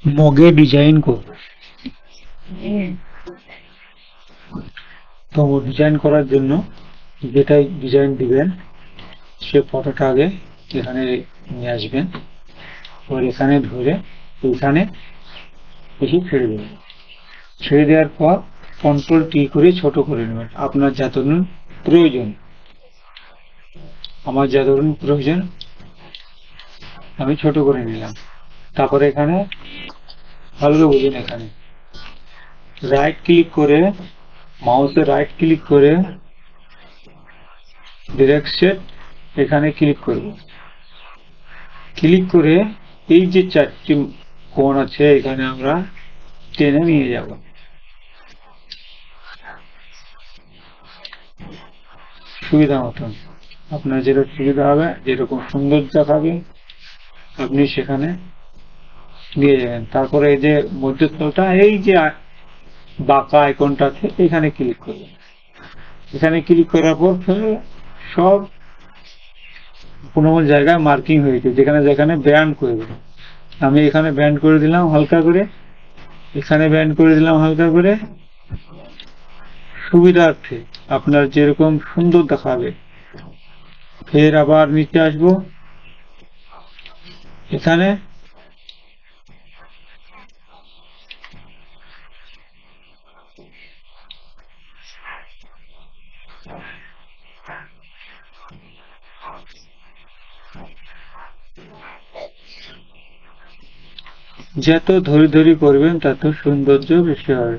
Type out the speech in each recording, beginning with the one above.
মগে ডিজাইন করব। তো ডিজাইন করার জন্য যেটাই ডিজাইন দিবেন সে ফটোটা আগে এখানে নিয়ে আসবেন, আর এখানে ধরে এইখানে বেশি ছেড়ে দেবেন। ছেড়ে দেওয়ার পর কন্ট্রোল টি করে ছোট করে নেবেন আপনার যতটুকু প্রয়োজন। আমার যতটুকু প্রয়োজন আমি ছোট করে নিলাম। তারপরে এখানে ভালো করে বুঝুন, এখানে রাইট ক্লিক করে মাউসে রাইট ক্লিক করে ডিরেক্ট সেট এখানে ক্লিক করব। ক্লিক করে এই যে চারটি কোণ আছে এখানে আমরা টেনে নিয়ে যাব। সুবিধা মতন আপনার যেটা সুবিধা হবে, যেরকম সুন্দর দেখাবে আপনি সেখানে নিয়ে যাবেন। তারপরে এই যে মধ্যস্থলটা এই যে বাঁকা আইকনটা আছে এখানে ক্লিক করবেন। এখানে ক্লিক করার পর সব কোনো জায়গায় মার্কিং হয়েছে, যেখানে যেখানে ব্যান্ড করবে। আমি এখানে ব্যান্ড করে দিলাম হালকা করে, এখানে ব্যান্ড করে দিলাম হালকা করে, সুবিধার্থে আপনার যেরকম সুন্দর দেখাবে। ফের আবার নিচে আসবো, এখানে যত ধরে ধরে করবেন তত সৌন্দর্য বেশি হবে।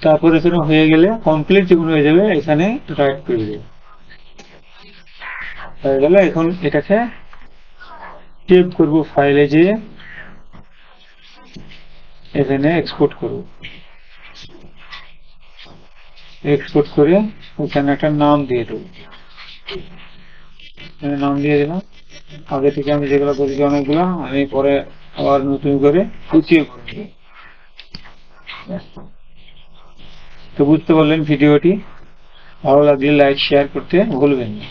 তারপর এখানে হয়ে গেলে কমপ্লিট যখন হয়ে যাবে এখানে রাইট করে দেবে, হয়ে গেলে এখন এটাকে সেভ করব ফাইলে, যেয়ে এখানে এক্সপোর্ট করব। এক্সপোর্ট করে ওখানে একটা নাম দিয়ে দেবো, নাম দিয়ে দিলাম। আগে থেকে আমি যেগুলো করেছি অনেকগুলো, আমি পরে আবার নতুন করে গুছিয়ে করব। তো বুঝতে পারলেন ভিডিওটি, ভালো লাগলে লাইক শেয়ার করতে ভুলবেন না।